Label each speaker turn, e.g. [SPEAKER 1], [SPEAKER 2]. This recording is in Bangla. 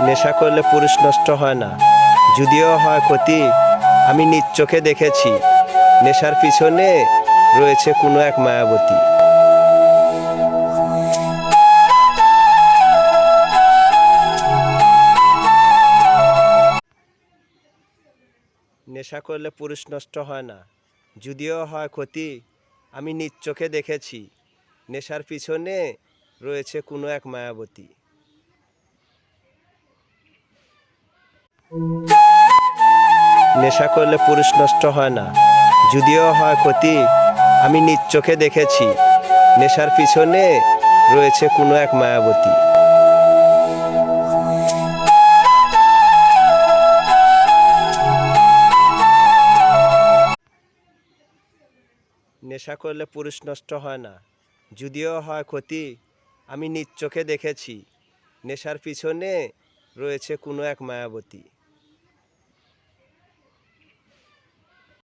[SPEAKER 1] নেশা করলে পুরুষ নষ্ট হয় না, যদিও হয় ক্ষতি। আমি নিজ চোখে দেখেছি, নেশার পিছনে রয়েছে কোনো এক মায়াবতী। নেশা করলে পুরুষ নষ্ট হয় না, যদিও হয় ক্ষতি। আমি নিজ চোখে দেখেছি, নেশার পিছনে রয়েছে কোনো এক মায়াবতী। নেশা করলে পুরুষ নষ্ট হয় না, যদিও হয় ক্ষতি। আমি নিজ চোখে দেখেছি, নেশার পিছনে রয়েছে কোনো এক মায়াবতী। নেশা করলে পুরুষ নষ্ট হয় না, যদিও হয় ক্ষতি। আমি নিজ চোখে দেখেছি, নেশার পিছনে রয়েছে কোনো এক মায়াবতী।